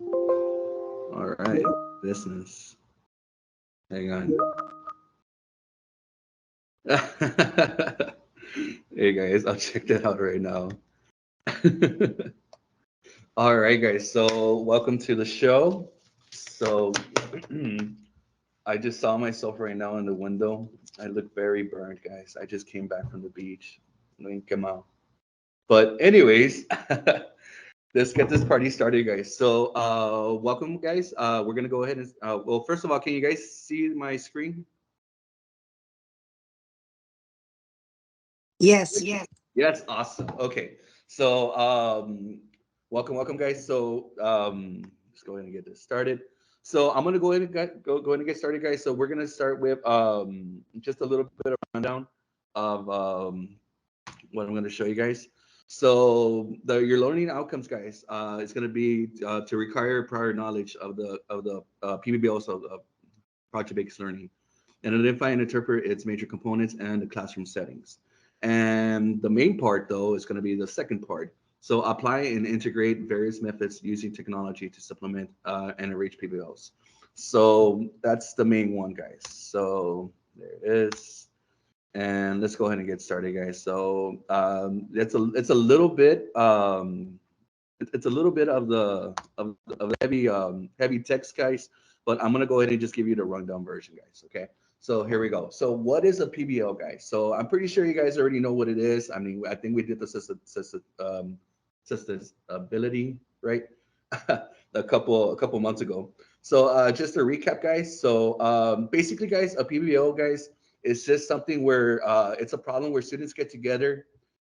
All right, business. Hang on. Hey guys, I'll check that out right now. All right, guys. So welcome to the show. So I just saw myself right now in the window. I look very burnt, guys. I just came back from the beach. Come out. But anyways, let's get this party started, guys. So welcome, guys. We're gonna go ahead and well, first of all, can you guys see my screen? Yes, yes. Yes, awesome. Okay, so welcome, guys. So let's go ahead and get this started. So I'm gonna go ahead and go ahead and get started, guys. So we're gonna start with just a little bit of rundown of what I'm gonna show you guys. So your learning outcomes, guys, is gonna be to require prior knowledge of the PBBL, so project-based learning, and identify and interpret its major components and the classroom settings. And the main part, though, is going to be the second part. So apply and integrate various methods using technology to supplement and enrich PBLs. So that's the main one, guys. So there it is. And let's go ahead and get started, guys. So it's a little bit it's a little bit of heavy text, guys. But I'm gonna go ahead and just give you the rundown version, guys. Okay. So here we go. So what is a PBL, guys? So I'm pretty sure you guys already know what it is. I mean, I think we did the sustainability, right? A couple months ago. So just to recap, guys. So basically, guys, a PBL, guys, is just something where it's a problem where students get together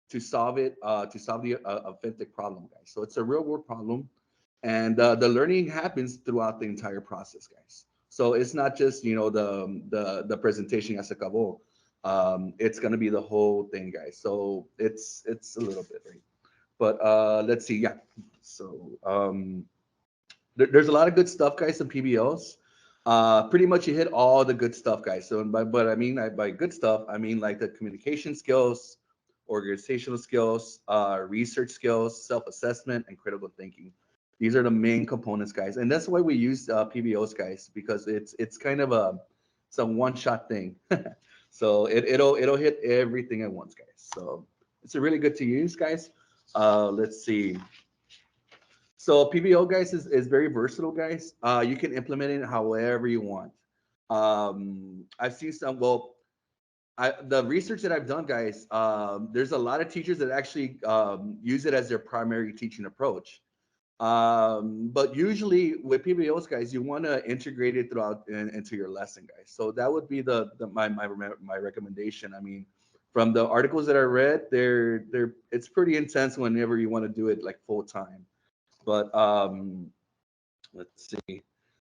to solve it, to solve the authentic problem, guys. So it's a real world problem, and the learning happens throughout the entire process, guys. So it's not just the presentation as a acabó. It's gonna be the whole thing, guys. So it's a little bit, right? But let's see, yeah. So there's a lot of good stuff, guys, in PBLs. Pretty much you hit all the good stuff, guys. So, but I mean, by good stuff, I mean like the communication skills, organizational skills, research skills, self-assessment, and critical thinking. These are the main components, guys, and that's why we use PBOs, guys, because it's kind of it's a one-shot thing. So it'll hit everything at once, guys. So it's a really good to use, guys. Let's see. So PBO, guys, is very versatile, guys. You can implement it however you want. I've seen some. Well, the research that I've done, guys, there's a lot of teachers that actually use it as their primary teaching approach. But usually with PBOs, guys, you want to integrate it throughout into your lesson, guys. So that would be my recommendation. I mean, from the articles that I read, they're it's pretty intense whenever you want to do it like full time. But let's see.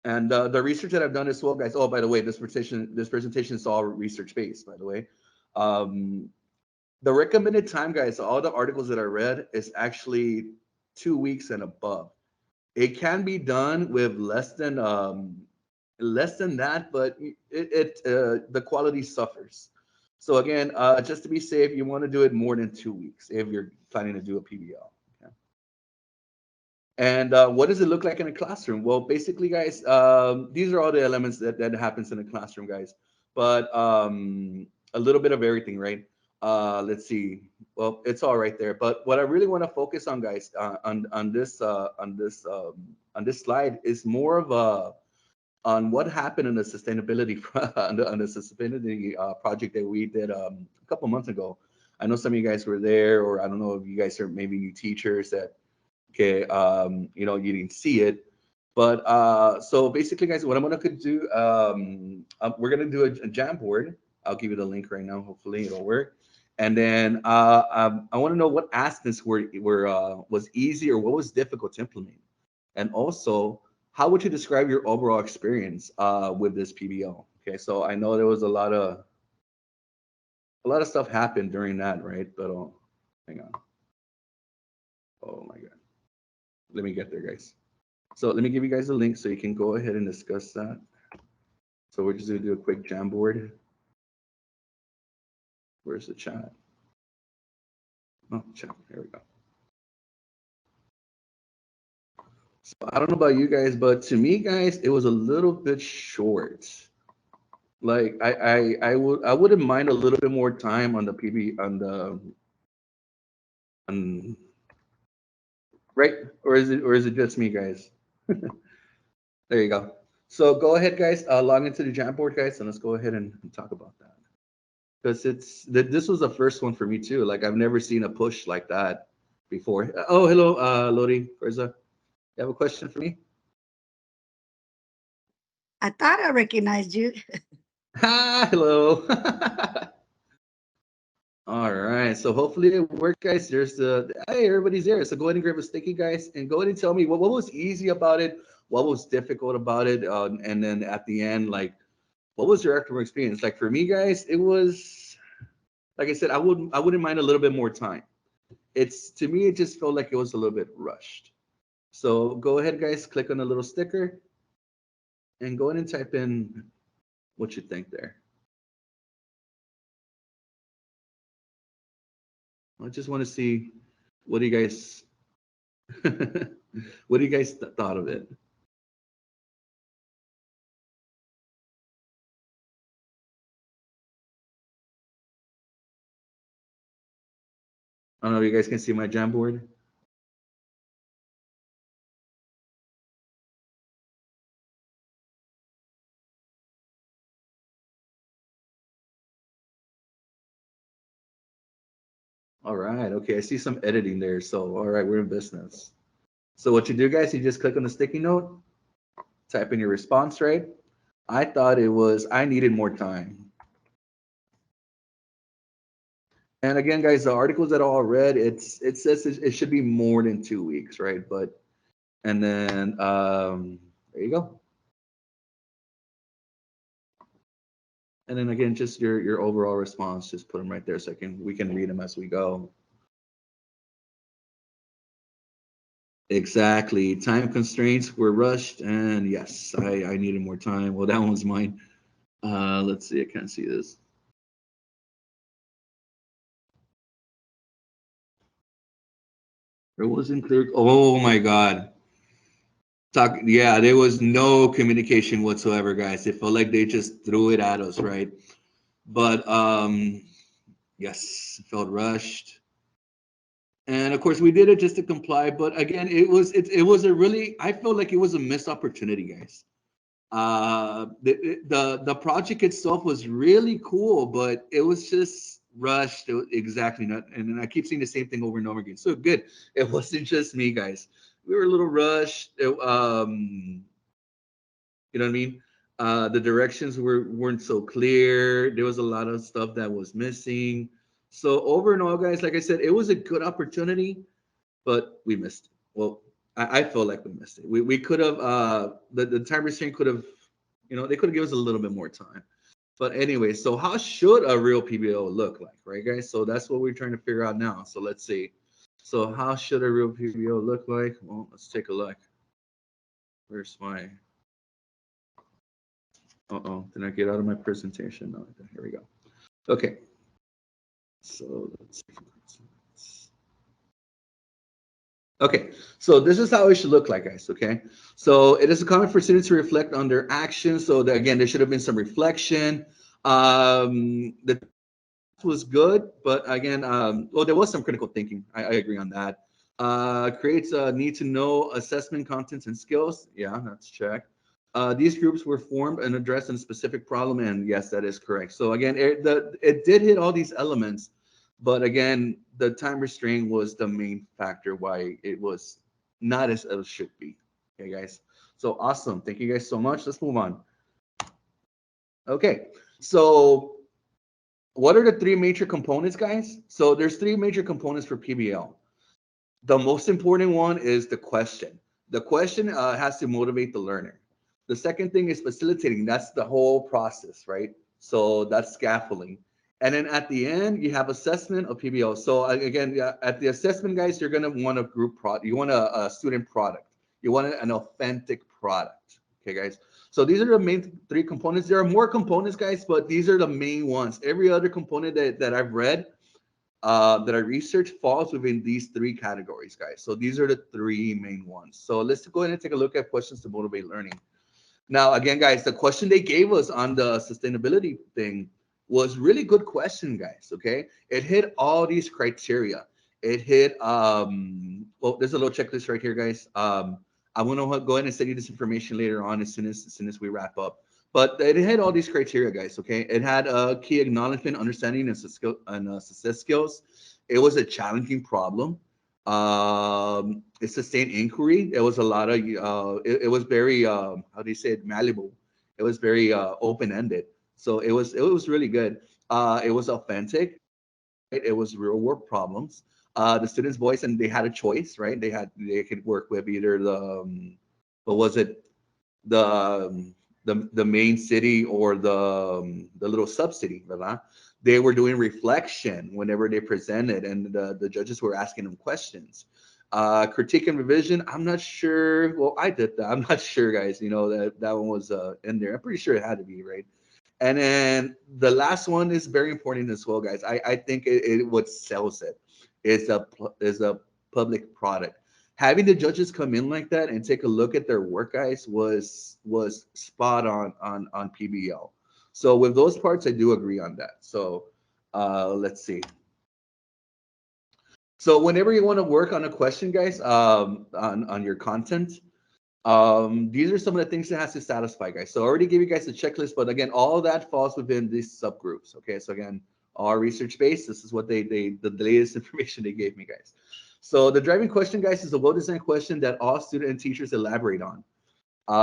And the research that I've done as well, guys. Oh, by the way, this presentation is all research based. By the way, um, the recommended time, guys. All the articles that I read is actually 2 weeks and above. It can be done with less than that, but the quality suffers. So again, just to be safe, you want to do it more than 2 weeks if you're planning to do a PBL. And what does it look like in a classroom? Well, basically, guys, these are all the elements that happens in a classroom, guys. But a little bit of everything, right? Let's see. Well, it's all right there. But what I really want to focus on, guys, on this slide is more of a on what happened in the sustainability on the sustainability project that we did a couple months ago. I know some of you guys were there, or I don't know if you guys are maybe new teachers that okay, you didn't see it. But so basically, guys, what I'm gonna do, we're gonna do a jam board. I'll give you the link right now. Hopefully, it'll work. And then I want to know what aspects were was easy or what was difficult to implement, and also how would you describe your overall experience with this PBO? Okay, so I know there was a lot of stuff happened during that, right? But hang on. Oh my God, let me get there, guys. So let me give you guys a link so you can go ahead and discuss that. So we're just gonna do a quick Jamboard. Where's the chat? Oh, chat. Here we go. So I don't know about you guys, but to me, guys, it was a little bit short. Like I wouldn't mind a little bit more time on the PB on right, or is it just me, guys? There you go. So go ahead, guys. Log into the Jamboard, guys, and let's go ahead and talk about that. Because this was the first one for me too. Like I've never seen a push like that before. Oh, hello, Lodi, Firza. You have a question for me? I thought I recognized you. Hi, hello. All right. So hopefully it worked, guys. There's hey, everybody's there. So go ahead and grab a sticky, guys, and go ahead and tell me what was easy about it, what was difficult about it, and then at the end, like, what was your actual experience? Like for me, guys, it was like I said, I wouldn't mind a little bit more time. It's to me, it just felt like it was a little bit rushed. So go ahead, guys, click on the little sticker and go ahead and type in what you think there. I just want to see what do you guys what do you guys thought of it? I don't know if you guys can see my Jamboard. All right, okay, I see some editing there. So all right, we're in business. So what you do, guys, you just click on the sticky note, type in your response, right? I thought it was I needed more time. And again, guys, the articles that I all read, it says it should be more than 2 weeks, right? But and then there you go. And then again, just your overall response, just put them right there so we can read them as we go. Exactly. Time constraints were rushed, and yes, I needed more time. Well, that one's mine. Let's see. I can't see this. It wasn't clear. Oh my God. Talk. Yeah, there was no communication whatsoever, guys. It felt like they just threw it at us, right? But yes, it felt rushed. And of course, we did it just to comply. But again, it was a really I felt like it was a missed opportunity, guys. The project itself was really cool, but it was just rushed. Exactly not, and then I keep seeing the same thing over and over again. So good. It wasn't just me, guys. We were a little rushed. You know what I mean? The directions weren't so clear. There was a lot of stuff that was missing. So over and all, guys, like I said, it was a good opportunity, but we missed it. Well, I felt like we missed it. We could have the time restraint could have, they could have given us a little bit more time. But anyway, so how should a real PBO look like, right, guys? So that's what we're trying to figure out now. So let's see. So how should a real PBO look like? Well, let's take a look. Where's my uh-oh, did I get out of my presentation? No, here we go. Okay. So let's see. Okay, so this is how it should look like, guys. Okay, so it is common for students to reflect on their actions. So that, again, there should have been some reflection. The was good, but again, well, there was some critical thinking. I agree on that. Creates a need to know assessment contents and skills. Yeah, that's check. These groups were formed and addressed in a specific problem, and yes, that is correct. So again, it did hit all these elements, but again, the time restraint was the main factor why it was not as it should be. Okay, guys. So awesome. Thank you guys so much. Let's move on. Okay. So what are the three major components, guys? So there's three major components for PBL. The most important one is the question. The question has to motivate the learner. The second thing is facilitating. That's the whole process, right? So that's scaffolding. And then at the end, you have assessment of PBL. So again, at the assessment, guys, you're going to want a group product. You want a student product. You want an authentic product. Okay, guys. So these are the main three components. There are more components, guys, but these are the main ones. Every other component that I've read, that I researched falls within these three categories, guys. So these are the three main ones. So let's go ahead and take a look at questions to motivate learning. Now, again, guys, the question they gave us on the sustainability thing was really good question, guys. Okay, it hit all these criteria. It hit well, there's a little checklist right here, guys. I'm gonna go ahead and send you this information later on as soon as we wrap up. But it had all these criteria, guys. Okay, it had key acknowledgement, understanding, and skill and success skills. It was a challenging problem. It sustained inquiry. There was a lot of it was very how do you say it, malleable. It was very open ended. So it was really good. It was authentic. Right? It was real world problems. The students' voice, and they had a choice, right? They could work with either the what was it, the the main city or the little sub city, ¿verdad? They were doing reflection whenever they presented, and the judges were asking them questions. Critique and revision. I'm not sure. Well, I did that. I'm not sure, guys. You know that one was in there. I'm pretty sure it had to be right. And then the last one is very important as well, guys. I think it what sells it is a public product. Having the judges come in like that and take a look at their work, guys, was spot on PBL. So with those parts, I do agree on that. So let's see. So whenever you want to work on a question, guys, on your content, these are some of the things that has to satisfy, guys. So I already gave you guys a checklist, but again, all of that falls within these subgroups. Okay, so again, all research based. This is what the latest information they gave me, guys. So the driving question, guys, is a well-designed question that all student and teachers elaborate on,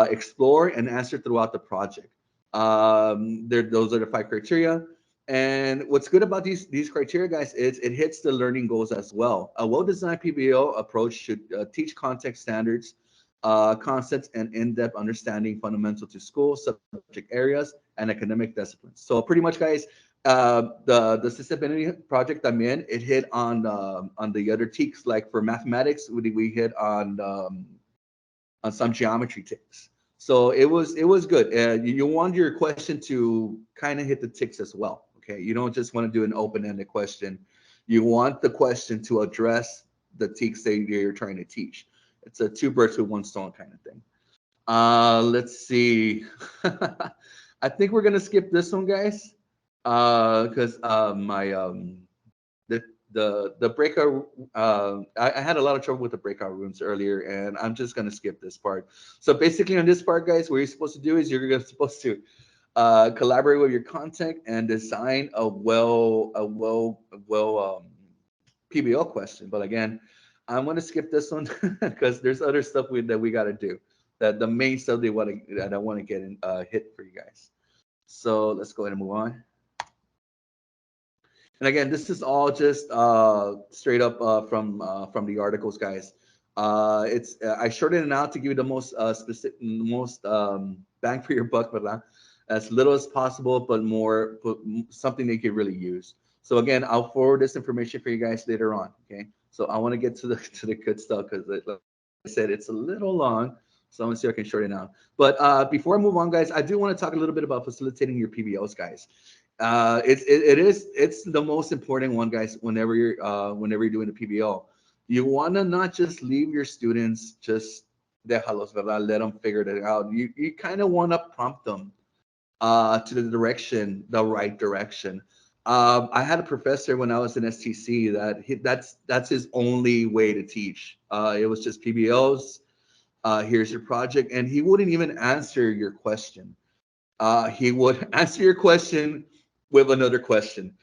explore, and answer throughout the project. Those are the five criteria. And what's good about these criteria, guys, is it hits the learning goals as well. A well-designed PBO approach should teach context standards, concepts, and in-depth understanding fundamental to school subject areas and academic disciplines. So pretty much, guys, the sustainability project I'm in, it hit on the other TEKs. Like for mathematics, we hit on some geometry ticks. So it was good. You want your question to kind of hit the ticks as well. Okay, you don't just want to do an open-ended question. You want the question to address the ticks that you're trying to teach. It's a two birds with one stone kind of thing. Let's see. I think we're gonna skip this one, guys, because my the breakout I had a lot of trouble with the breakout rooms earlier, and I'm just gonna skip this part. So basically on this part, guys, what you're supposed to do is supposed to collaborate with your content and design a well PBL question. But again, I'm gonna skip this one because there's other stuff that we gotta do. That the main stuff that I want to get in hit for you guys. So let's go ahead and move on. And again, this is all just straight up from the articles, guys. It's I shortened it out to give you the most specific, most bang for your buck, but as little as possible, but more, but something they could really use. So again, I'll forward this information for you guys later on. Okay. So I want to get to the good stuff because, like I said, it's a little long. So I'm gonna see if I can shorten it out. But before I move on, guys, I do want to talk a little bit about facilitating your PBOs, guys. It's the most important one, guys. Whenever you're doing a PBO, you want to not just leave your students just déjalos, ¿verdad? Let them figure it out. You kind of want to prompt them to the right direction. I had a professor when I was in STC that's his only way to teach. It was just PBOs. Here's your project, and he wouldn't even answer your question. He would answer your question with another question.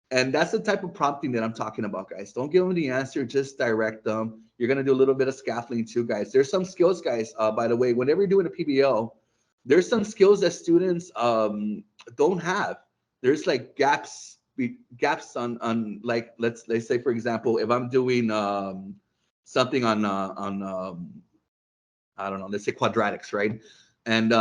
And that's the type of prompting that I'm talking about, guys. Don't give them the answer, just direct them. You're going to do a little bit of scaffolding too, guys. There's some skills, guys, by the way, whenever you're doing a PBL, there's some skills that students don't have. There's like gaps on like, let's say, for example, if I'm doing something on I don't know, let's say quadratics, right? And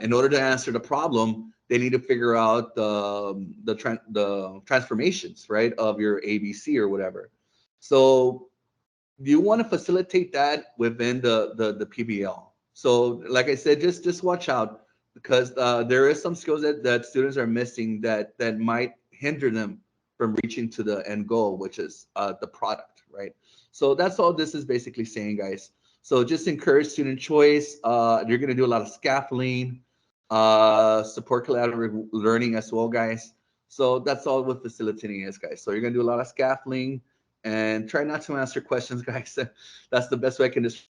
in order to answer the problem, they need to figure out the transformations, right, of your ABC or whatever. So you want to facilitate that within the PBL. So like I said, just watch out because there is some skills that students are missing that might hinder them from reaching to the end goal, which is the product, right? So that's all this is basically saying, guys. So just encourage student choice. You're going to do a lot of scaffolding, support collaborative learning as well, guys. So that's all what facilitating is, guys. So you're going to do a lot of scaffolding and try not to answer questions, guys. That's the best way I can describe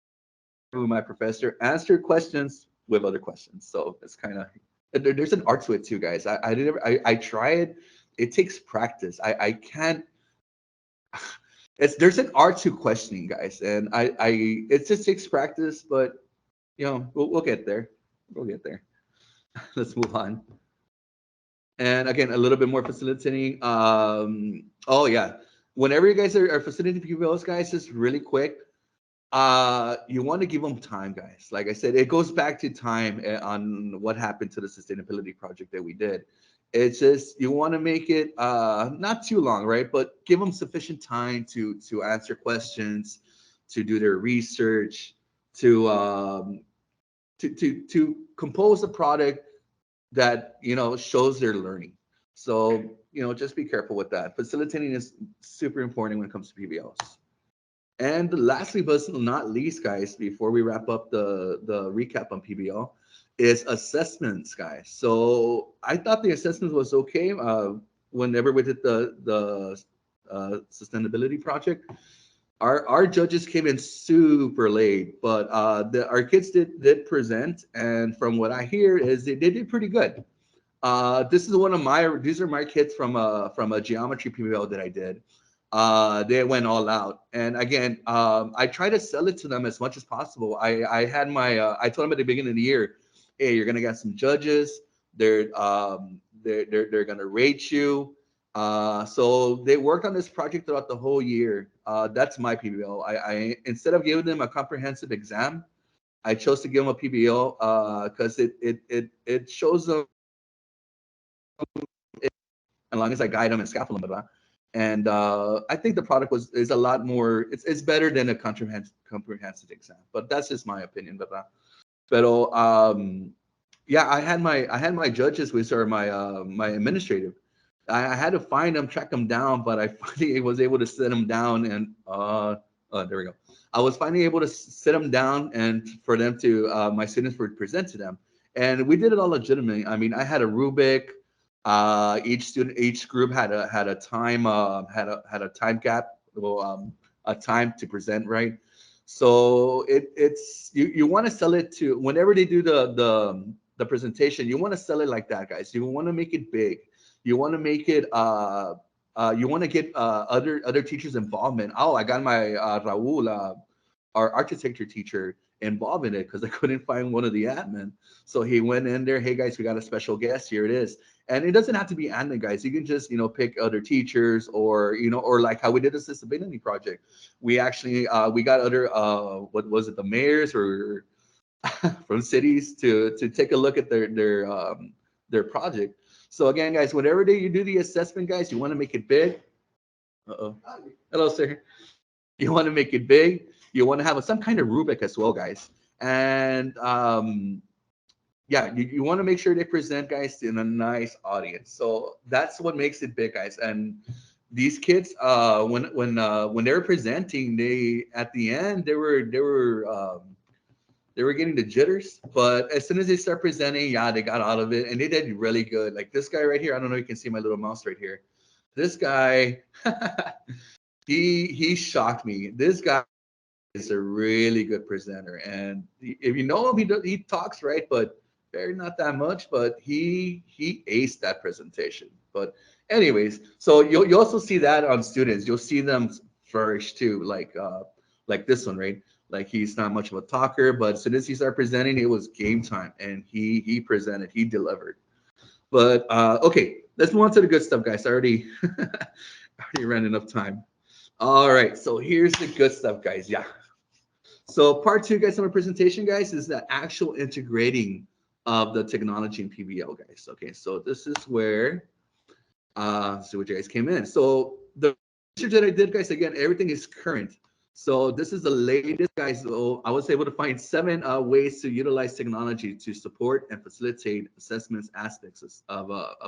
with my professor. Answer questions with other questions. So it's kind of there's an art to it too, guys. I try it. It takes practice. I can't. It's there's an art to questioning, guys, and I it just takes practice, but we'll get there. We'll get there. Let's move on. And again, a little bit more facilitating. Oh yeah, whenever you guys are facilitating PBLs, guys, just really quick. You want to give them time, guys. Like I said, it goes back to time on what happened to the sustainability project that we did. It's just you want to make it not too long, right? But give them sufficient time to answer questions, to do their research, to to compose a product that shows their learning. So just be careful with that. Facilitating is super important when it comes to PBLs. And lastly, but not least, guys, before we wrap up the recap on PBL, is assessments, guys. So I thought the assessments was okay. Whenever we did the sustainability project, our judges came in super late, but our kids did present, and from what I hear is they did pretty good. This is one of my these are my kids from a geometry PBL that I did. They went all out, and again, I try to sell it to them as much as possible. I had my I told them at the beginning of the year, hey, you're gonna get some judges. They're gonna rate you. So they worked on this project throughout the whole year. That's my PBL. I instead of giving them a comprehensive exam, I chose to give them a PBL because it shows them as long as I guide them and scaffold them, blah, blah. And I think the product is a lot more. It's better than a comprehensive exam, but that's just my opinion, blah, blah. But yeah, I had my judges, which are my administrative. I had to find them, track them down, but I finally was able to sit them down and there we go. I was finally able to sit them down and for them to my students would present to them, and we did it all legitimately. I mean, I had a rubric. Each group had a time had a time gap, well, a time to present, right? So it's you want to sell it to whenever they do the presentation. You want to sell it like that, guys. You want to make it big. You want to make it. You want to get other teachers' involvement. Oh, I got my Raul, our architecture teacher, involved in it because I couldn't find one of the admin. So he went in there. Hey guys, we got a special guest. Here it is. And it doesn't have to be admin, guys. You can just pick other teachers, or or like how we did the sustainability project. We actually we got other what was it, the mayors or from cities to take a look at their project. So again, guys, whenever you do the assessment, guys, you want to make it big. Uh-oh. Hello, sir. You want to make it big. You want to have some kind of rubric as well, guys. And yeah, you want to make sure they present, guys, in a nice audience. So that's what makes it big, guys. And these kids, when they were presenting, they at the end they were getting the jitters, but as soon as they start presenting, yeah, they got out of it and they did really good. Like this guy right here, I don't know if you can see my little mouse right here. This guy, he shocked me. This guy is a really good presenter, and if you know him, he talks right, but very not that much. But he aced that presentation. But anyways, so you also see that on students. You'll see them flourish too, like this one, right? Like he's not much of a talker, but as soon as he started presenting, it was game time, and he presented, he delivered. But okay, let's move on to the good stuff, guys. I already already ran enough time. All right, so here's the good stuff, guys. Yeah. So part two, guys, of my presentation, guys, is the actual integrating of the technology in PBL, guys. Okay, so this is where so what you guys came in. So the research that I did, guys, again, everything is current. So this is the latest, guys. So I was able to find 7 ways to utilize technology to support and facilitate assessments aspects of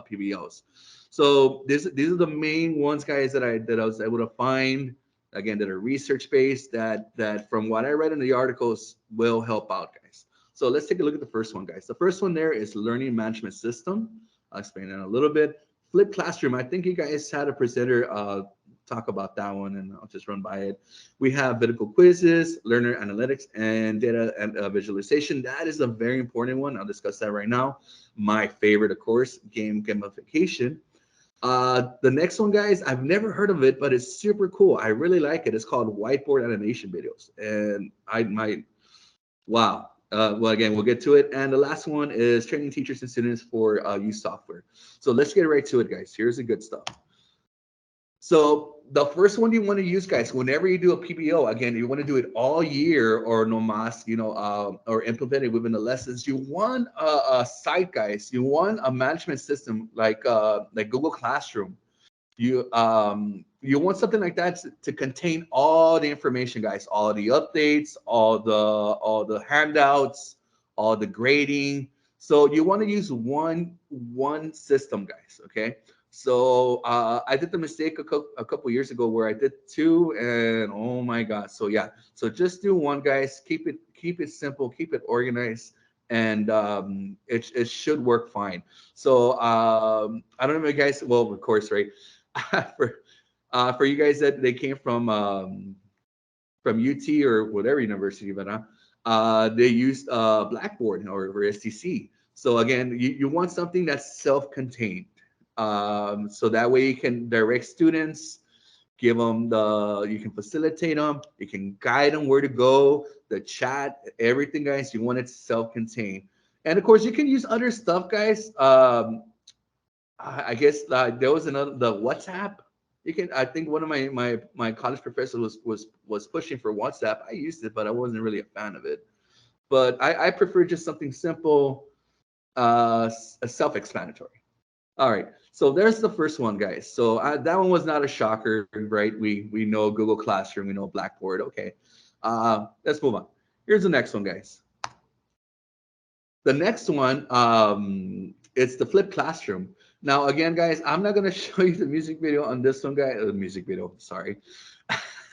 PBOs. So these are the main ones, guys, that I was able to find. Again, that are research based. That from what I read in the articles will help out, guys. So let's take a look at the first one, guys. The first one there is learning management system. I'll explain that a little bit. Flipped classroom. I think you guys had a presenter talk about that one, and I'll just run by it. We have vertical quizzes, learner analytics, and data and visualization. That is a very important one. I'll discuss that right now. My favorite, of course, gamification. The next one, guys, I've never heard of it, but it's super cool. I really like it. It's called Whiteboard Animation videos, and I might, wow. Well, again, we'll get to it. And the last one is training teachers and students for use software. So let's get right to it, guys. Here's the good stuff. So the first one you want to use, guys, whenever you do a PBO, again, you want to do it all year or no mas, or implement it within the lessons. You want a site, guys. You want a management system like Google Classroom. You want something like that to contain all the information, guys, all the updates, all the handouts, all the grading. So you want to use one system, guys. Okay. So I did the mistake a couple years ago where I did 2, and oh my god. So yeah. So just do one, guys. Keep it simple. Keep it organized, and it should work fine. So I don't know if you guys. Well, of course, right. For you guys that they came from UT or whatever university, but they used Blackboard or STC. So again, you want something that's self-contained, so that way you can direct students, give them you can facilitate them, you can guide them where to go, the chat, everything, guys. You want it self-contained, and of course you can use other stuff, guys. I guess there was another the WhatsApp. You can. I think one of my college professors was pushing for WhatsApp. I used it, but I wasn't really a fan of it. But I prefer just something simple, self-explanatory. All right. So there's the first one, guys. So that one was not a shocker, right? We know Google Classroom, we know Blackboard. Okay. Let's move on. Here's the next one, guys. The next one, it's the flipped classroom. Now, again, guys, I'm not gonna show you the music video on this one, guys. Music video, sorry,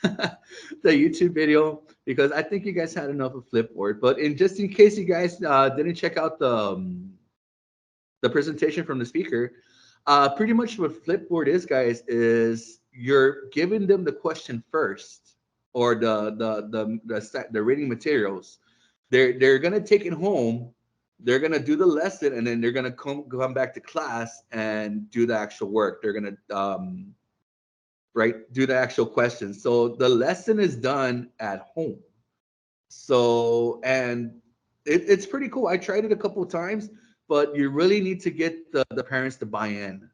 the YouTube video, because I think you guys had enough of Flipboard. But just in case you guys didn't check out the presentation from the speaker, pretty much what Flipboard is, guys, is you're giving them the question first, or the reading materials. They're gonna take it home, they're gonna do the lesson, and then they're gonna come back to class and do the actual work. They're gonna right, do the actual questions. So the lesson is done at home. So and it's pretty cool. I tried it a couple of times, but you really need to get the parents to buy in.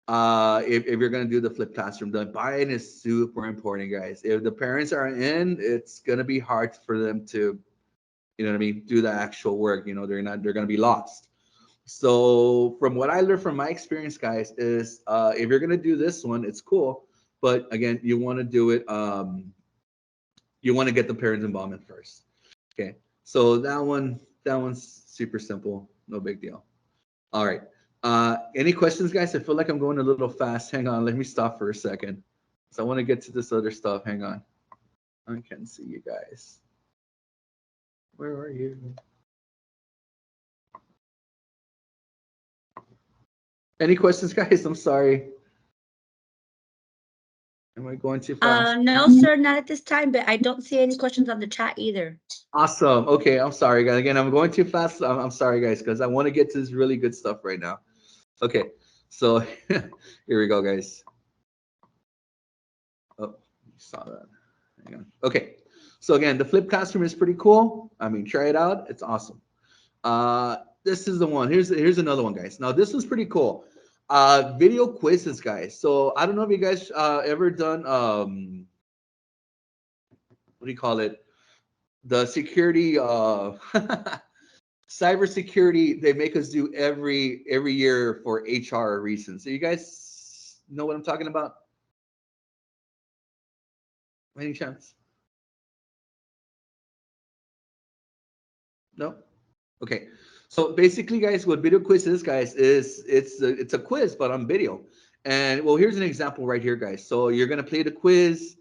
If you're gonna do the flipped classroom, the buy-in is super important, guys. If the parents are in, it's gonna be hard for them to, you know what I mean, do the actual work. They're gonna be lost. So from what I learned from my experience, guys, is if you're gonna do this one, it's cool, but again, you want to do it. You want to get the parents' involvement first. Okay. So that one's super simple, no big deal. All right. Any questions, guys? I feel like I'm going a little fast. Hang on, let me stop for a second. So I want to get to this other stuff. Hang on. I can't see you guys. Where are you? Any questions, guys? I'm sorry. Am I going too fast? No, sir, not at this time, but I don't see any questions on the chat either. Awesome. Okay, I'm sorry, guys. Again, I'm going too fast. I'm sorry, guys, because I want to get to this really good stuff right now. Okay, so here we go, guys. Oh, you saw that. Hang on. Okay, so again, the flip classroom is pretty cool. I mean, try it out. It's awesome. This is the one. Here's another one, guys. Now, this was pretty cool. Video quizzes, guys. So I don't know if you guys ever done what do you call it? The security cybersecurity they make us do every year for HR reasons. So you guys know what I'm talking about? Any chance? No? Okay. So basically, guys, what video quiz is, guys, is it's a quiz, but on video. And well, here's an example right here, guys. So you're gonna play the quiz.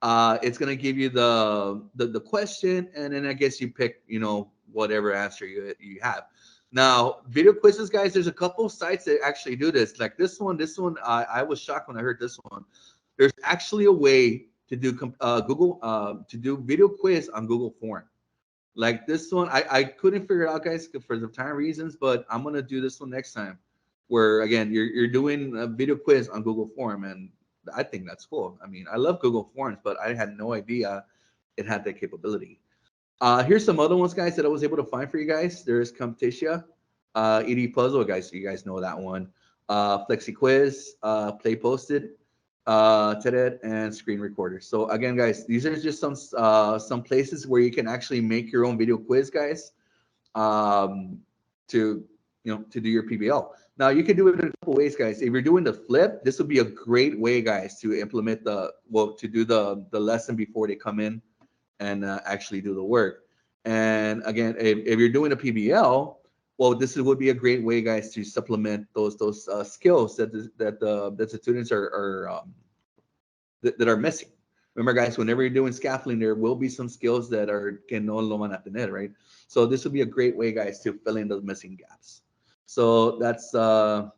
It's gonna give you the question, and then I guess you pick, whatever answer you have. Now, video quizzes, guys, there's a couple sites that actually do this. Like this one, I was shocked when I heard this one. There's actually a way to do Google to do video quiz on Google Form. Like this one, I couldn't figure it out, guys, for the time reasons, but I'm gonna do this one next time, where again you're doing a video quiz on Google Form, and I think that's cool. I mean, I love Google Forms, but I had no idea it had that capability. Here's some other ones, guys, that I was able to find for you guys. There's Competitia, ED Puzzle, guys. You guys know that one. Flexi Quiz, Play Posted, TED, and Screen Recorder. So again, guys, these are just some places where you can actually make your own video quiz, guys, to to do your PBL. Now you can do it in a couple ways, guys. If you're doing the flip, this would be a great way, guys, to implement to do the lesson before they come in and actually do the work. And again, if you're doing a PBL, well, this would be a great way, guys, to supplement those skills that the students are missing. Remember, guys, whenever you're doing scaffolding, there will be some skills that are que no lo van a tener, right? So this would be a great way, guys, to fill in those missing gaps. So that's that.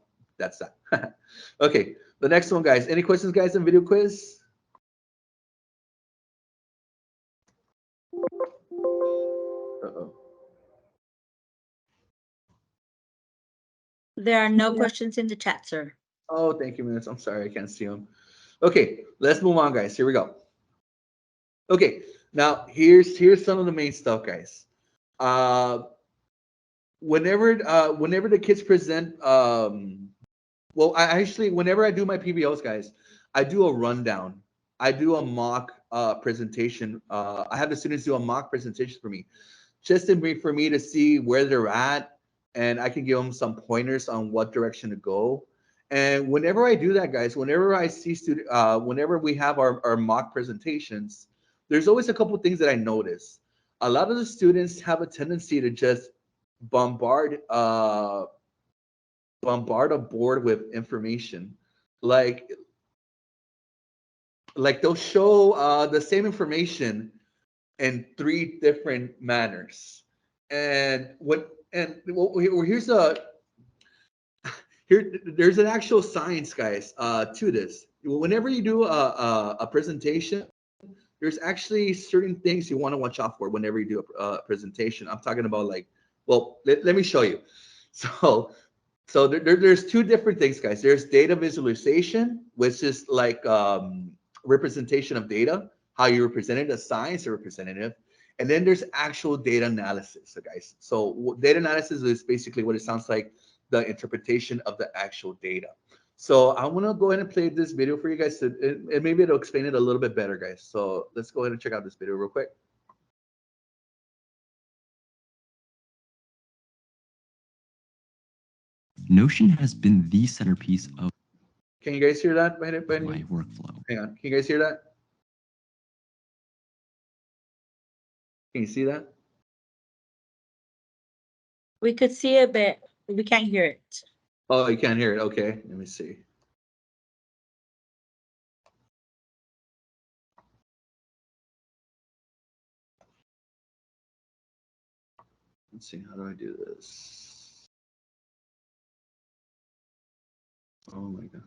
Okay, the next one, guys. Any questions, guys, on video quiz? Uh-oh. There are no questions in the chat, sir. Oh, thank you, Minutes. I'm sorry, I can't see them. Okay, let's move on, guys. Here we go. Okay, now here's some of the main stuff, guys. Whenever the kids present, well, whenever I do my PBOs, guys, I do a rundown. I do a mock presentation. I have the students do a mock presentation for me, just for me to see where they're at, and I can give them some pointers on what direction to go. And whenever I do that, guys, whenever I see whenever we have our mock presentations, there's always a couple things that I notice. A lot of the students have a tendency to just bombard a board with information, like they'll show the same information in 3 different manners. And there's an actual science, guys, to this. Whenever you do a presentation, there's actually certain things you want to watch out for whenever you do a presentation. I'm talking about, like, well, let me show you. So there's 2 different things, guys. There's data visualization, which is like representation of data, how you represented a science or representative. And then there's actual data analysis, so guys. So data analysis is basically what it sounds like, the interpretation of the actual data. So I want to go ahead and play this video for you guys, and maybe it'll explain it a little bit better, guys. So let's go ahead and check out this video real quick. Notion has been the centerpiece of Can you guys hear that by my workflow. Hang on. Can you guys hear that? Can you see that? We could see it, but we can't hear it. Oh, you can't hear it. Okay, let me see. Let's see, how do I do this? Oh my God.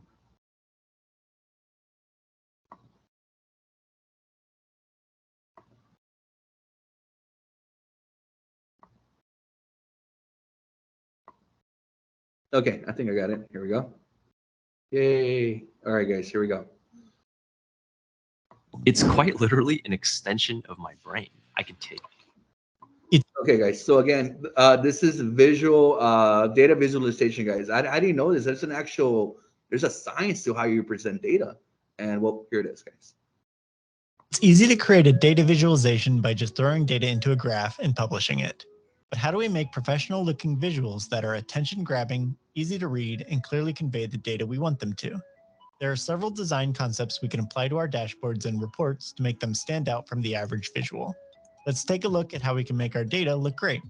Okay, I think I got it. Here we go. Yay. All right, guys, here we go. It's quite literally an extension of my brain. I can take Okay, guys. So again, this is visual data visualization, guys. I didn't know this. There's a science to how you present data. And well, here it is, guys. It's easy to create a data visualization by just throwing data into a graph and publishing it. But how do we make professional looking visuals that are attention grabbing, easy to read, and clearly convey the data we want them to? There are several design concepts we can apply to our dashboards and reports to make them stand out from the average visual. Let's take a look at how we can make our data look great.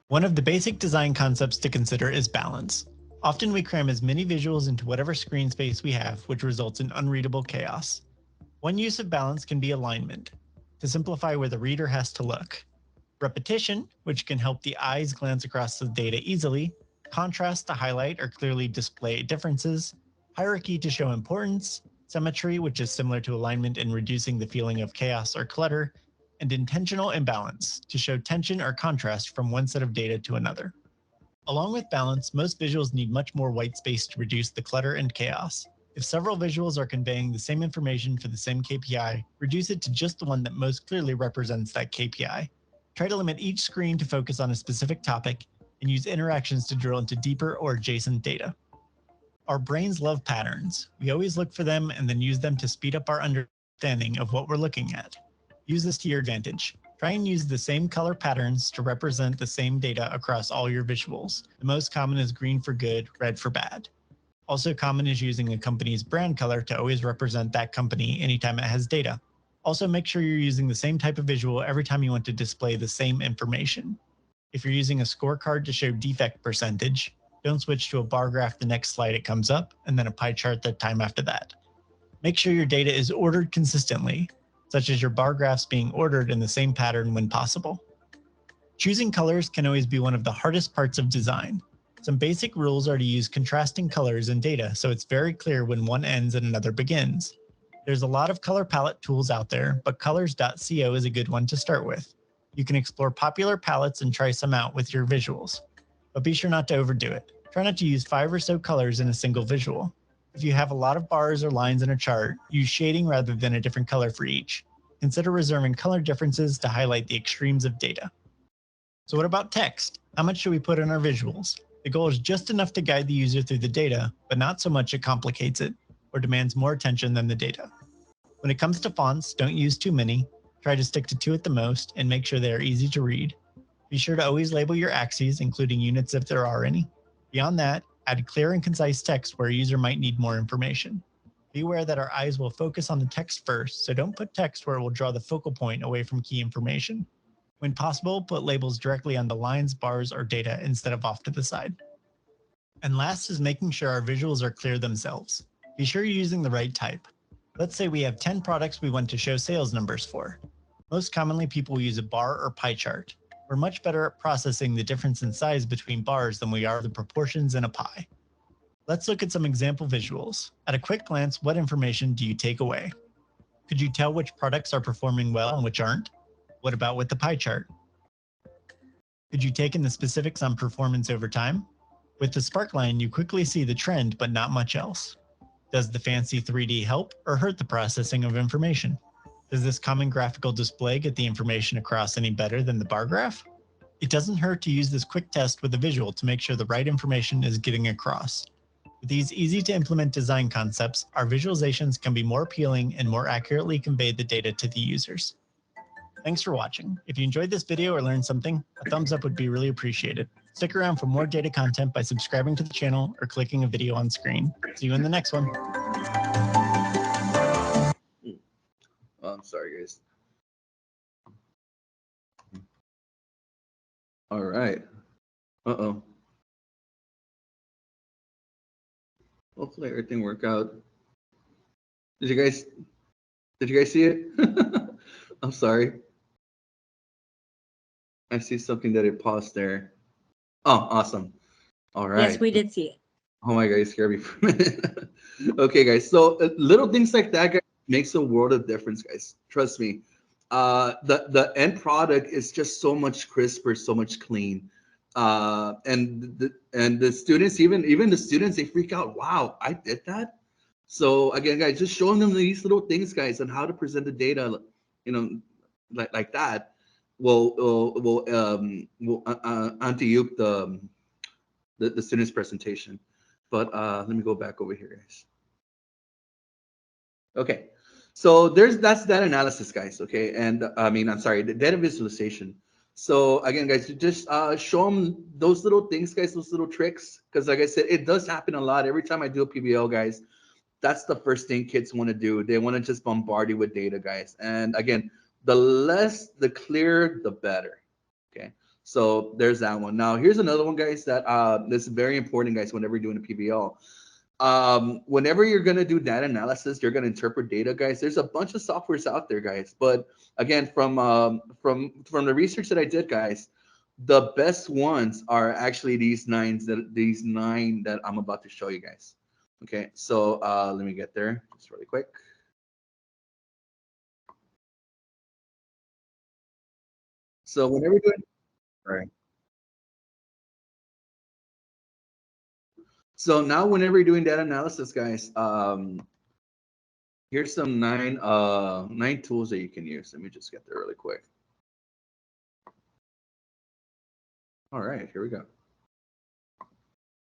One of the basic design concepts to consider is balance. Often we cram as many visuals into whatever screen space we have, which results in unreadable chaos. One use of balance can be alignment, to simplify where the reader has to look. Repetition, which can help the eyes glance across the data easily. Contrast to highlight or clearly display differences. Hierarchy to show importance. Symmetry, which is similar to alignment in reducing the feeling of chaos or clutter. And intentional imbalance, to show tension or contrast from one set of data to another. Along with balance, most visuals need much more white space to reduce the clutter and chaos. If several visuals are conveying the same information for the same KPI, reduce it to just the one that most clearly represents that KPI. Try to limit each screen to focus on a specific topic, and use interactions to drill into deeper or adjacent data. Our brains love patterns. We always look for them and then use them to speed up our understanding of what we're looking at. Use this to your advantage. Try and use the same color patterns to represent the same data across all your visuals. The most common is green for good, red for bad. Also common is using a company's brand color to always represent that company anytime it has data. Also make sure you're using the same type of visual every time you want to display the same information. If you're using a scorecard to show defect percentage, don't switch to a bar graph the next slide it comes up, and then a pie chart the time after that. Make sure your data is ordered consistently, such as your bar graphs being ordered in the same pattern when possible. Choosing colors can always be one of the hardest parts of design. Some basic rules are to use contrasting colors in data so it's very clear when one ends and another begins. There's a lot of color palette tools out there, but colors.co is a good one to start with. You can explore popular palettes and try some out with your visuals. But be sure not to overdo it. Try not to use 5 or so colors in a single visual. If you have a lot of bars or lines in a chart, use shading rather than a different color for each. Consider reserving color differences to highlight the extremes of data. So what about text? How much should we put in our visuals? The goal is just enough to guide the user through the data, but not so much it complicates it or demands more attention than the data. When it comes to fonts, don't use too many. Try to stick to 2 at the most and make sure they are easy to read. Be sure to always label your axes, including units if there are any. Beyond that, add clear and concise text where a user might need more information. Be aware that our eyes will focus on the text first, so don't put text where it will draw the focal point away from key information. When possible, put labels directly on the lines, bars, or data instead of off to the side. And last is making sure our visuals are clear themselves. Be sure you're using the right type. Let's say we have 10 products we want to show sales numbers for. Most commonly, people use a bar or pie chart. We're much better at processing the difference in size between bars than we are the proportions in a pie. Let's look at some example visuals. At a quick glance, what information do you take away? Could you tell which products are performing well and which aren't? What about with the pie chart? Could you take in the specifics on performance over time? With the spark line, you quickly see the trend, but not much else. Does the fancy 3D help or hurt the processing of information? Does this common graphical display get the information across any better than the bar graph? It doesn't hurt to use this quick test with a visual to make sure the right information is getting across. With these easy to implement design concepts, our visualizations can be more appealing and more accurately convey the data to the users. Thanks for watching. If you enjoyed this video or learned something, a thumbs up would be really appreciated. Stick around for more data content by subscribing to the channel or clicking a video on screen. See you in the next one. Oh, I'm sorry, guys. All right. Uh-oh. Hopefully everything worked out. Did you guys see it? I'm sorry. I see something that it paused there. Oh, awesome. All right. Yes, we did see it. Oh my God, you scared me for a minute. Okay, guys. So little things like that, guys, makes a world of difference, guys. Trust me. The end product is just so much crisper, so much clean. And the students, even the students, they freak out. Wow, I did that. So again, guys, just showing them these little things, guys, on how to present the data, you know, like that, will anti-yuke the student's presentation. But let me go back over here, guys. Okay, so that's that analysis, guys. Okay, and I mean, I'm sorry, the data visualization. So again, guys, you just show them those little things, guys, those little tricks, because like I said, it does happen a lot. Every time I do a PBL, guys, that's the first thing kids want to do. They want to just bombard you with data, guys. And again, the clearer, the better. Okay. So there's that one. Now here's another one, guys, that that's very important, guys, whenever you're doing a PBL. Whenever you're going to do data analysis, you're going to interpret data, guys. There's a bunch of softwares out there, guys. But again, from the research that I did, guys, the best ones are actually these nine that I'm about to show you guys. Okay, so let me get there just really quick. So whenever you're doing, all right. So now whenever you're doing data analysis, guys, here's some nine tools that you can use. Let me just get there really quick. All right, here we go.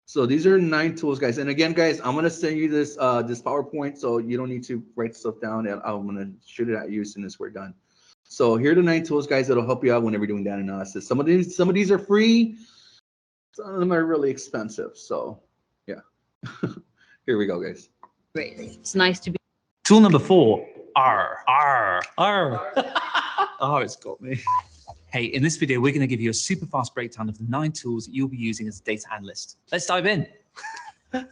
So these are 9 tools, guys. And again, guys, I'm gonna send you this this PowerPoint, so you don't need to write stuff down, and I'm gonna shoot it at you as soon as we're done. So here are the 9 tools, guys, that'll help you out whenever you're doing data analysis. Some of these are free, some of them are really expensive. So yeah, here we go, guys. Great. It's nice to be. Tool number 4, R. R, it's got me. Hey, in this video, we're going to give you a super fast breakdown of the 9 tools that you'll be using as a data analyst. Let's dive in. This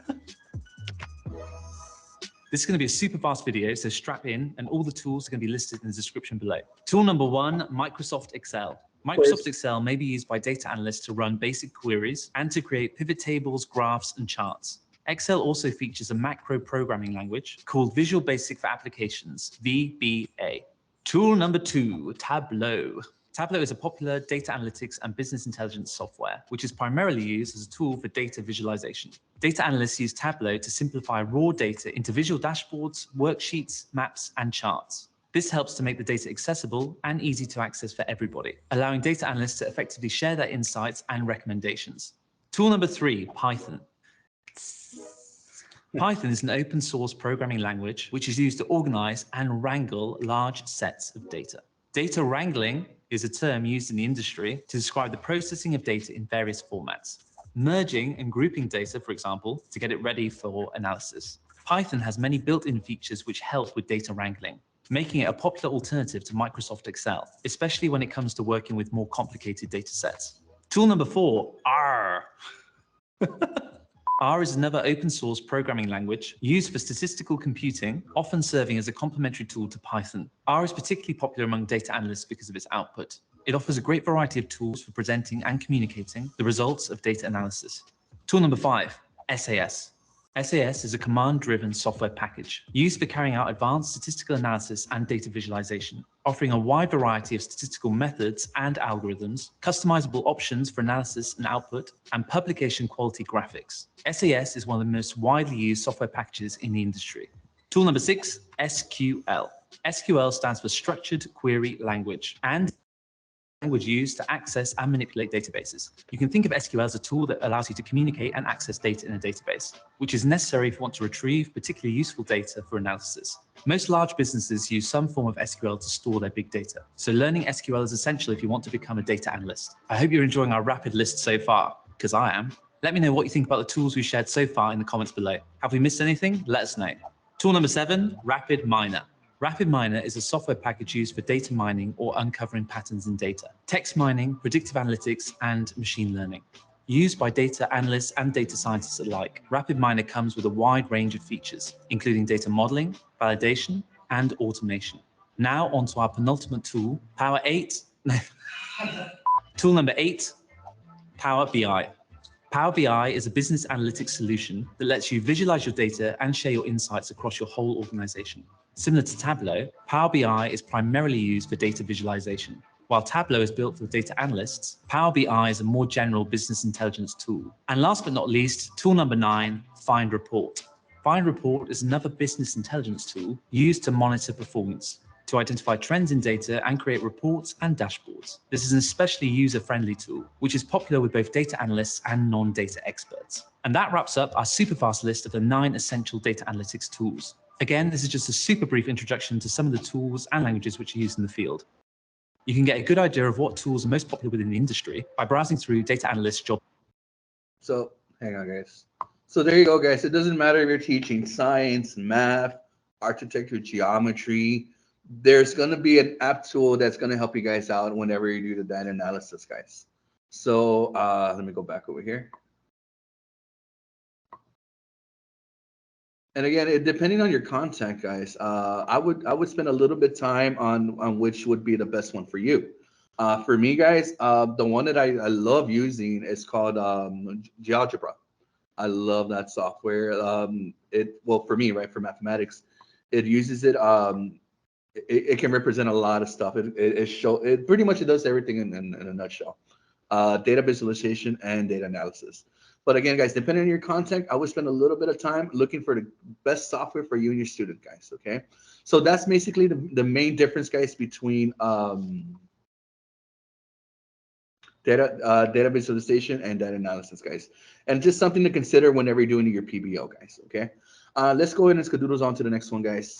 is going to be a super fast video, so strap in, and all the tools are going to be listed in the description below. Tool number 1, Microsoft Excel. Microsoft Excel may be used by data analysts to run basic queries and to create pivot tables, graphs, and charts. Excel also features a macro programming language called Visual Basic for Applications, VBA. Tool number 2, Tableau. Tableau is a popular data analytics and business intelligence software, which is primarily used as a tool for data visualization. Data analysts use Tableau to simplify raw data into visual dashboards, worksheets, maps, and charts. This helps to make the data accessible and easy to access for everybody, allowing data analysts to effectively share their insights and recommendations. Tool number 3, Python. Python is an open source programming language which is used to organize and wrangle large sets of data. Data wrangling is a term used in the industry to describe the processing of data in various formats, merging and grouping data, for example, to get it ready for analysis. Python has many built-in features which help with data wrangling, making it a popular alternative to Microsoft Excel, especially when it comes to working with more complicated data sets. Tool number 4, R. R is another open source programming language used for statistical computing, often serving as a complementary tool to Python. R is particularly popular among data analysts because of its output. It offers a great variety of tools for presenting and communicating the results of data analysis. Tool number 5, SAS. SAS is a command-driven software package used for carrying out advanced statistical analysis and data visualization, offering a wide variety of statistical methods and algorithms, customizable options for analysis and output, and publication quality graphics. SAS is one of the most widely used software packages in the industry. Tool number 6, SQL. SQL stands for Structured Query Language and language used to access and manipulate databases. You can think of SQL as a tool that allows you to communicate and access data in a database, which is necessary if you want to retrieve particularly useful data for analysis. Most large businesses use some form of SQL to store their big data, so learning SQL is essential if you want to become a data analyst. I hope you're enjoying our rapid list so far, because I am. Let me know what you think about the tools we've shared so far in the comments below. Have we missed anything? Let us know. Tool number 7, Rapid Miner. Rapid Miner is a software package used for data mining or uncovering patterns in data, text mining, predictive analytics, and machine learning. Used by data analysts and data scientists alike, Rapid Miner comes with a wide range of features, including data modeling, validation, and automation. Now onto our penultimate tool, Tool number 8, Power BI. Power BI is a business analytics solution that lets you visualize your data and share your insights across your whole organization. Similar to Tableau, Power BI is primarily used for data visualization. While Tableau is built for data analysts, Power BI is a more general business intelligence tool. And last but not least, tool number 9, Find Report. Find Report is another business intelligence tool used to monitor performance, to identify trends in data and create reports and dashboards. This is an especially user-friendly tool, which is popular with both data analysts and non-data experts. And that wraps up our super fast list of the 9 essential data analytics tools. Again, this is just a super brief introduction to some of the tools and languages which are used in the field. You can get a good idea of what tools are most popular within the industry by browsing through Data Analyst job. So hang on, guys. So there you go, guys. It doesn't matter if you're teaching science, math, architecture, geometry. There's going to be an app tool that's going to help you guys out whenever you do the data analysis, guys. So let me go back over here. And again, depending on your content, guys, I would spend a little bit of time on which would be the best one for you. For me, guys, the one that I love using is called GeoGebra. I love that software. Well, for me, right, for mathematics, it uses it. It can represent a lot of stuff. It pretty much it does everything in a nutshell. Data visualization and data analysis. But again, guys, depending on your content, I would spend a little bit of time looking for the best software for you and your student, guys. Okay, so that's basically the main difference, guys, between data visualization and data analysis, guys, and just something to consider whenever you're doing your PBO, guys. Okay, let's go ahead and skadoodles on to the next one, guys.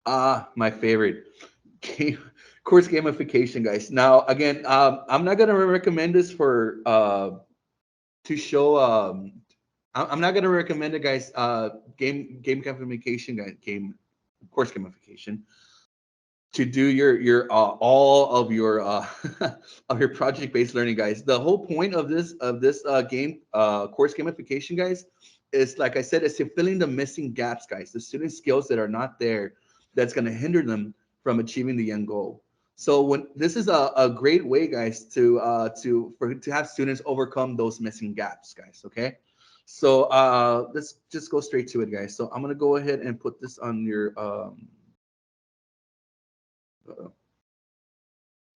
My favorite course gamification, guys. Now, again, I'm not gonna recommend this for to show. I'm not gonna recommend it, guys. Game gamification, guys. Course gamification to do your all of your of your project-based learning, guys. The whole point of this game course gamification, guys, is, like I said, is to filling the missing gaps, guys. The student skills that are not there, that's going to hinder them from achieving the end goal. So when this is a great way, guys, to have students overcome those missing gaps, guys. Okay, so let's just go straight to it, guys. So I'm gonna go ahead and put this on your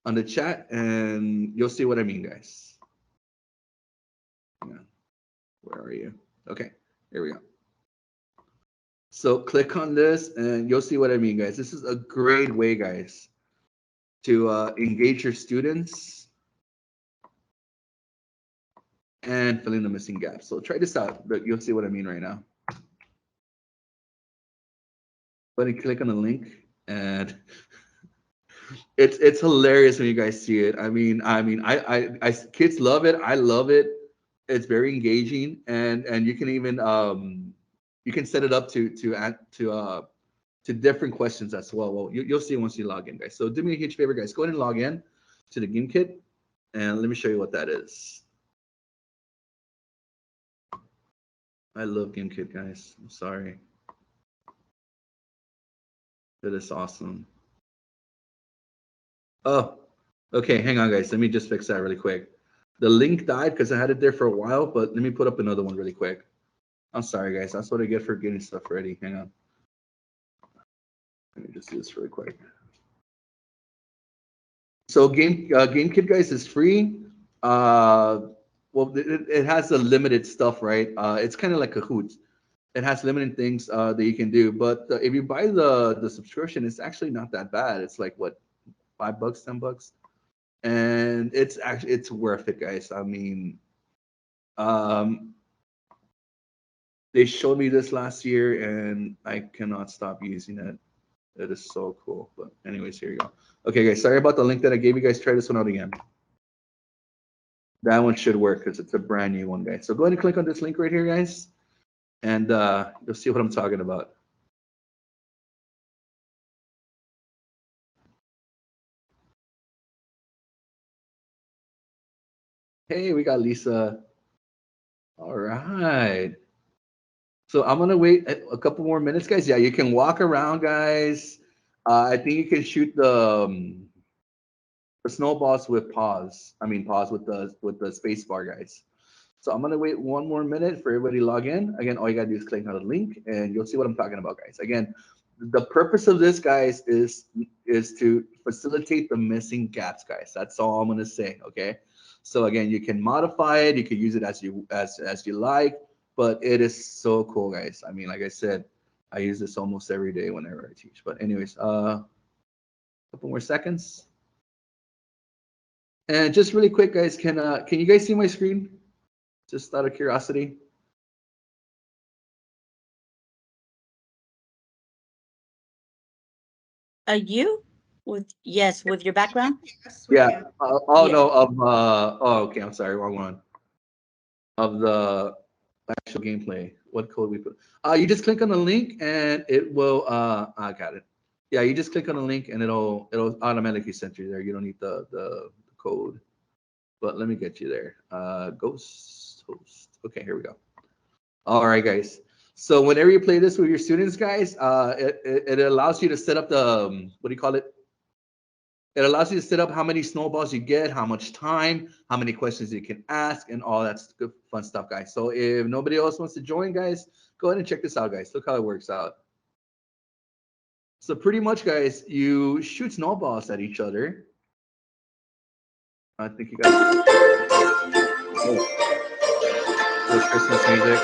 on the chat, and you'll see what I mean, guys. Yeah. Where are you? Okay, here we go. So click on this, and you'll see what I mean, guys. This is a great way, guys, to engage your students and fill in the missing gaps. So try this out, but you'll see what I mean right now. Go ahead and click on the link, and it's hilarious when you guys see it. I mean, kids love it. I love it. It's very engaging, and you can even you can set it up to different questions as well. Well, you'll see once you log in, guys. So do me a huge favor, guys. Go ahead and log in to the game kit, and let me show you what that is. I love game kit, guys. I'm sorry. That is awesome. Oh, okay. Hang on, guys. Let me just fix that really quick. The link died because I had it there for a while, but let me put up another one really quick. I'm sorry, guys. That's what I get for getting stuff ready. Hang on. Let me just do this really quick. So game kit, guys, is free. Well, it has a limited stuff, right? It's kind of like Kahoot. It has limited things that you can do, but if you buy the subscription, it's actually not that bad. It's like what, $5, $10, and it's worth it, guys. I mean, they showed me this last year, and I cannot stop using it. It is so cool. But anyways, here you go. Okay, guys, sorry about the link that I gave you guys. Try this one out again. That one should work because it's a brand new one, guys. So go ahead and click on this link right here, guys, and you'll see what I'm talking about. Hey, we got Lisa. All right. So I'm gonna wait a couple more minutes, guys. Yeah, you can walk around, guys. I think you can shoot the snowballs with pause. I mean, pause with the space bar, guys. So I'm gonna wait one more minute for everybody to log in. Again, all you gotta do is click on the link, and you'll see what I'm talking about, guys. Again, the purpose of this, guys, is to facilitate the missing gaps, guys. That's all I'm gonna say. Okay. So again, you can modify it. You can use it as you like, but it is so cool, guys. I mean, like I said, I use this almost every day whenever I teach. But anyways, a couple more seconds. And just really quick, guys, can you guys see my screen? Just out of curiosity. You? Yes, with your background. Yeah. Oh Yeah. no. Oh, okay. I'm sorry. Wrong one. Of the actual gameplay. What code we put? You just click on the link and it will. I got it. Yeah. You just click on the link and it'll automatically send you there. You don't need the code. But let me get you there. Ghost host. Okay. Here we go. All right, guys. So whenever you play this with your students, guys, it allows you to set up the what do you call it? It allows you to set up how many snowballs you get, how much time, how many questions you can ask, and all that good fun stuff, guys. So if nobody else wants to join, guys, go ahead and check this out, guys. Look how it works out. So pretty much, guys, you shoot snowballs at each other. I think you guys. Oh, Christmas music.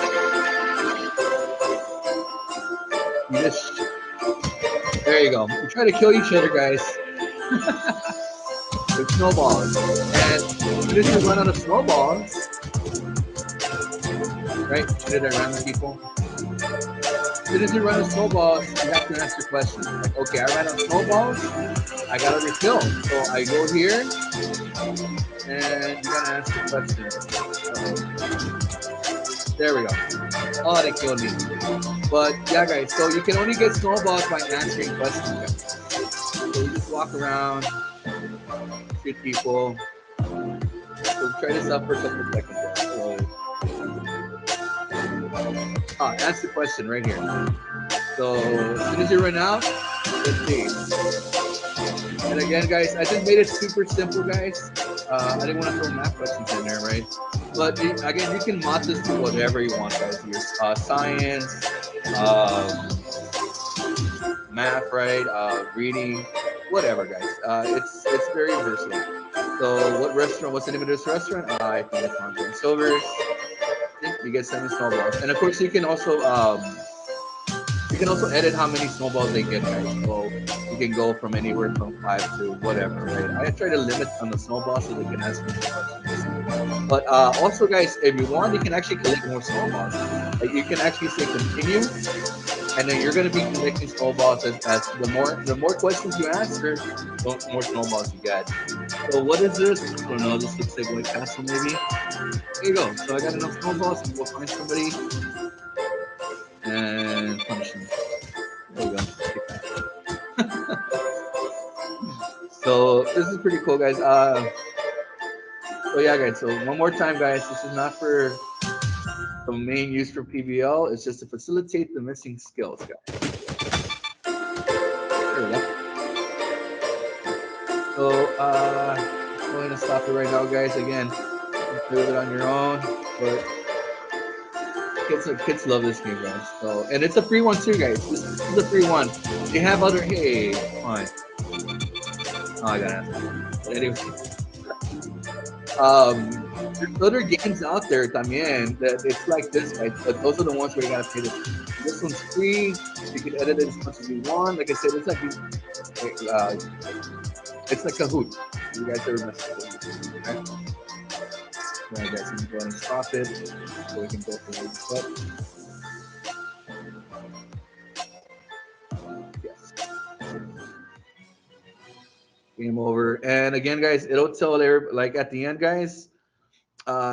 You just. There you go. You try to kill each other, guys. With snowballs. And as soon as you run out of snowballs, right? Shoot it at random people. As soon as you run out of snowballs, you have to answer questions. Like, okay, I ran out of snowballs, I gotta refill. So I go here, and you gotta answer questions. There we go. Oh, they killed me. But yeah, guys, so you can only get snowballs by answering questions, guys. So you just walk around, shoot people. So try this out for a couple of seconds, guys. So, ask the question right here. So as soon as you run out, let's see. And again, guys, I just made it super simple, guys. I didn't want to throw math questions in there, right? But again, you can mod this to whatever you want, guys. Your science, math, right? Reading, whatever, guys. It's very versatile. So what restaurant? What's the name of this restaurant? I think it's Long John Silver's. You get 7 snowballs, and of course you can also edit how many snowballs they get, guys. So you can go from anywhere from 5 to whatever, right? I try to limit on the snowballs so they can ask me questions. But also, guys, if you want, you can actually collect more snowballs. Like you can actually say continue, and then you're going to be collecting snowballs as the more questions you answer, the more snowballs you get. So what is this? I don't know. This looks like White Castle, maybe. There you go. So I got enough snowballs to go find somebody and punish them. There you go. So this is pretty cool, guys. So yeah, guys. So one more time, guys. This is not for the main use for PBL. It's just to facilitate the missing skills, guys. There we go. So I'm going to stop it right now, guys. Again, you can play with it on your own, but kids love this game, guys. So and it's a free one too, guys. This is a free one. They have other. Hey, fine. Oh, I gotta ask. But anyway, there's other games out there también that it's like this, guys. But those are the ones where you gotta pay this. This one's free. You can edit it as much as you want. Like I said, it's like Kahoot. You guys ever mess with it? Okay? Yeah, guys, you can go ahead and stop it so we can go through the step. Yes. Game over. And again, guys, it'll tell everybody, like at the end, guys,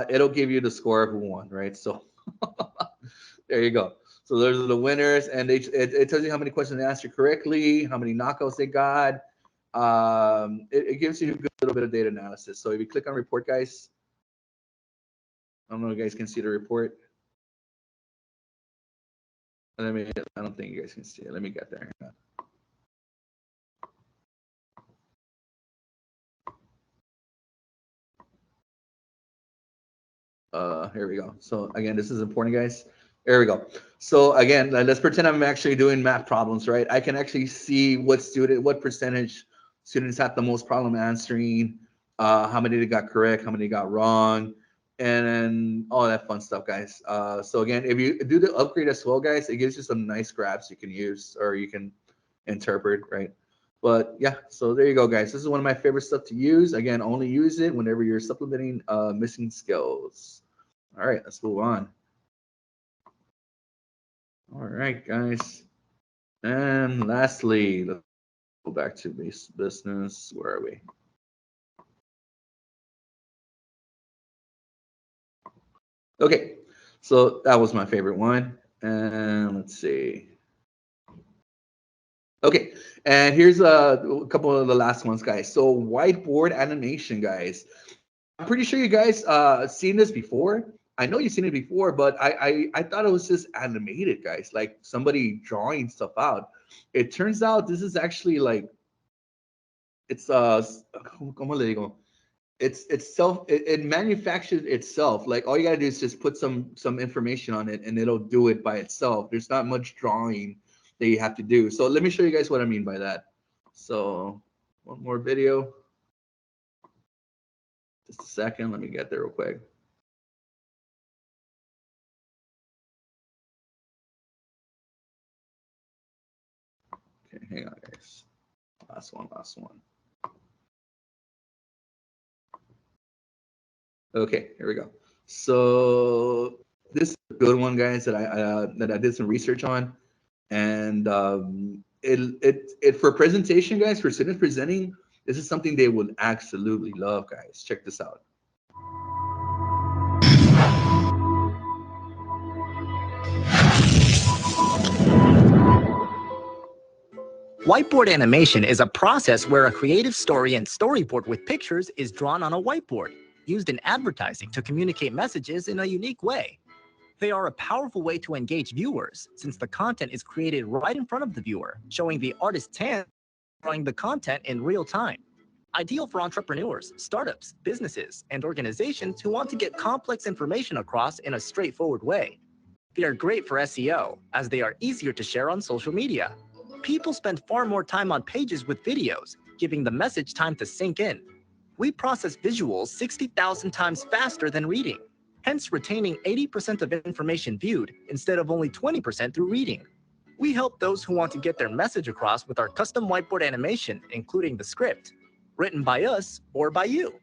it'll give you the score of who won, right? So there you go. So those are the winners, and it tells you how many questions they answered correctly, how many knockouts they got. It gives you a good little bit of data analysis. So if you click on report, guys, I don't know if you guys can see the report. I don't think you guys can see it. Let me get there. Here we go. So again, this is important, guys. There we go. So again, let's pretend I'm actually doing math problems, right? I can actually see what percentage students had the most problem answering, how many they got correct, how many got wrong, and then all that fun stuff, guys. So again, if you do the upgrade as well, guys, it gives you some nice graphs you can use or you can interpret, right? But yeah, so there you go, guys. This is one of my favorite stuff to use. Again, only use it whenever you're supplementing missing skills. All right, let's move on. All right, guys. And lastly, Go back to business. Where are we? Okay, so that was my favorite one. And let's see. Okay, and here's a couple of the last ones, guys. So whiteboard animation, guys. I'm pretty sure you guys seen this before. I know you've seen it before, but I thought it was just animated, guys, like somebody drawing stuff out. It turns out this is actually like it's ¿cómo le digo? It's self it manufactures itself. Like all you gotta do is just put some information on it and it'll do it by itself. There's not much drawing that you have to do. So let me show you guys what I mean by that. So one more video. Just a second, let me get there real quick. Okay, hang on, guys. Last one. Okay, here we go. So this is a good one, guys, that I did some research on, and it for presentation, guys, for students presenting, this is something they would absolutely love, guys. Check this out. Whiteboard animation is a process where a creative story and storyboard with pictures is drawn on a whiteboard, used in advertising to communicate messages in a unique way. They are a powerful way to engage viewers, since the content is created right in front of the viewer, showing the artist's hand drawing the content in real time. Ideal for entrepreneurs, startups, businesses, and organizations who want to get complex information across in a straightforward way. They are great for SEO, as they are easier to share on social media. People spend far more time on pages with videos, giving the message time to sink in. We process visuals 60,000 times faster than reading, hence retaining 80% of information viewed instead of only 20% through reading. We help those who want to get their message across with our custom whiteboard animation, including the script, written by us or by you.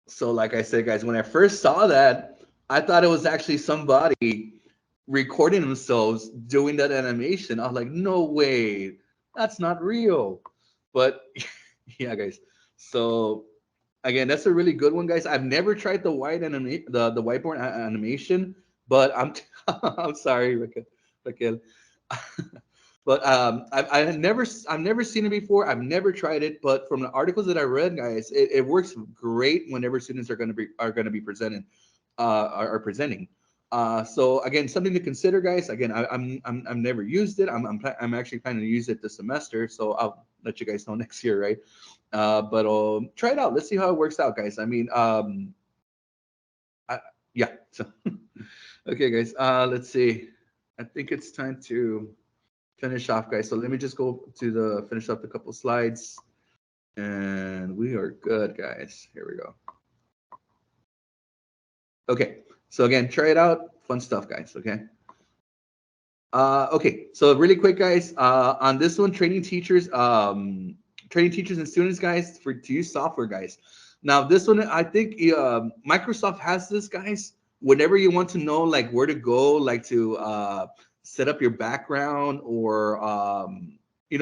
So like I said, guys, when I first saw that, I thought it was actually somebody recording themselves doing that animation. I was like, no way, that's not real. But yeah, guys. So again, that's a really good one, guys. I've never tried the the whiteboard animation, but I'm sorry, Raquel. But I've never seen it before. I've never tried it, but from the articles that I read, guys, it works great whenever students are going to be presented are presenting. So again, something to consider, guys. Again, I've never used it. I'm actually planning to use it this semester, so I'll let you guys know next year, right? But try it out. Let's see how it works out, guys. I mean, yeah. So, okay, guys. Let's see. I think it's time to finish off, guys. So let me just go to finish up a couple slides, and we are good, guys. Here we go. Okay. So again, try it out. Fun stuff, guys. Okay. Okay. So really quick, guys. On this one, training teachers and students, guys, to use software, guys. Now this one, I think Microsoft has this, guys. Whenever you want to know like where to go, like to set up your background or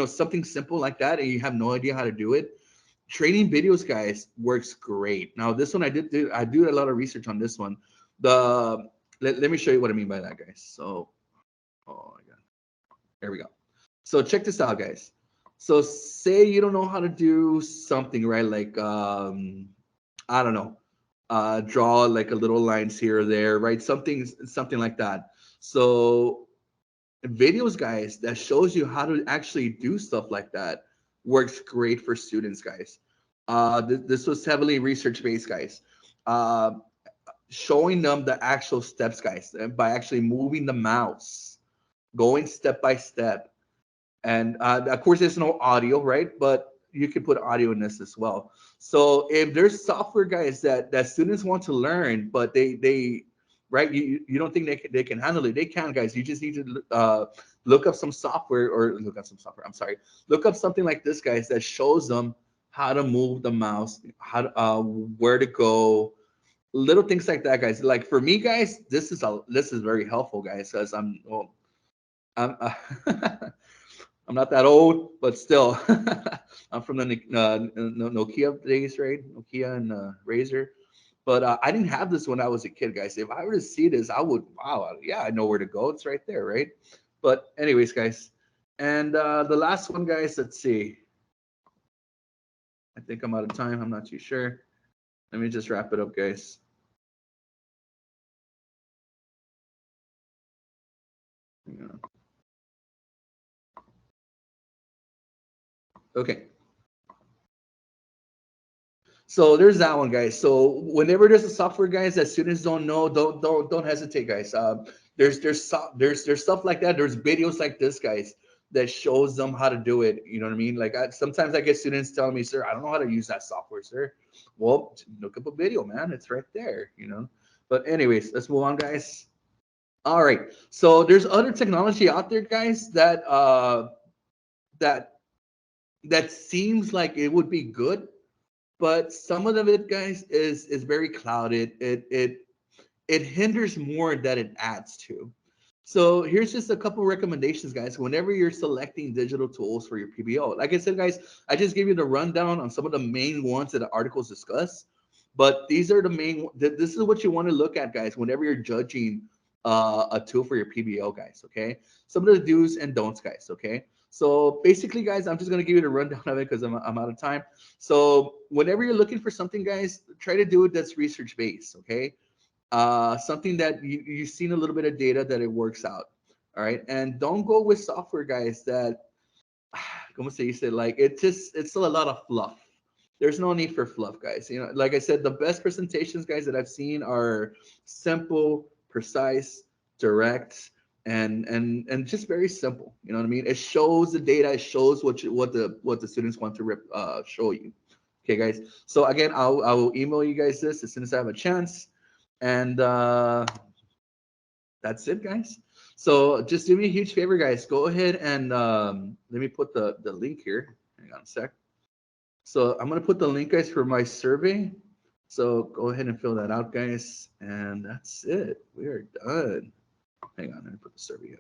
something simple like that, and you have no idea how to do it. Training videos, guys, works great. Now this one, I do a lot of research on this one. Let me show you what I mean by that, guys. So, oh my God, there we go. So check this out, guys. So say you don't know how to do something, right? Like I don't know, draw like a little lines here or there, right? Something like that. So videos, guys, that shows you how to actually do stuff like that works great for students, guys. This was heavily research based, guys. Showing them the actual steps, guys, by actually moving the mouse, going step by step. And of course, there's no audio, right? But you can put audio in this as well. So if there's software, guys, that students want to learn, but they right, you don't think they can handle it, they can, guys. You just need to look up some software I'm sorry, look up something like this, guys, that shows them how to move the mouse, how to, where to go, little things like that, guys. Like for me, guys, this is very helpful, guys, because I'm I'm not that old, but still, I'm from the Nokia days, right? Nokia and Razor. But I didn't have this when I was a kid, guys. If I were to see this, I would, wow, yeah, I know where to go. It's right there, right? But anyways, guys, and the last one, guys, let's see. I think I'm out of time. I'm not too sure. Let me just wrap it up, guys. Yeah. Okay. So there's that one, guys. So whenever there's a software, guys, that students don't know, don't hesitate, guys. There's stuff like that. There's videos like this, guys, that shows them how to do it. You know what I mean? Like sometimes I get students telling me, "Sir, I don't know how to use that software, sir." Well, look up a video, man. It's right there. You know. But anyways, let's move on, guys. All right. So there's other technology out there, guys, that that seems like it would be good, but some of it, guys, is very clouded. It hinders more than it adds to. So here's just a couple recommendations, guys. Whenever you're selecting digital tools for your PBO, like I said, guys, I just gave you the rundown on some of the main ones that the articles discuss. But these are the main. This is what you want to look at, guys, whenever you're judging a tool for your PBO, guys. Okay, some of the do's and don'ts, guys. Okay. So basically, guys, I'm just gonna give you the rundown of it because I'm out of time. So whenever you're looking for something, guys, try to do it that's research based. Okay, something that you've seen a little bit of data that it works out. All right, and don't go with software, guys, that como se dice, like it's still a lot of fluff. There's no need for fluff, guys. You know, like I said, the best presentations, guys, that I've seen are simple, precise, direct, and just very simple. You know what I mean? It shows the data. It shows what the students want to show you. Okay, guys. So again, I will email you guys this as soon as I have a chance, and that's it, guys. So just do me a huge favor, guys. Go ahead and let me put the link here. Hang on a sec. So I'm gonna put the link, guys, for my survey. So go ahead and fill that out, guys. And that's it. We are done. Hang on, let me put the survey in.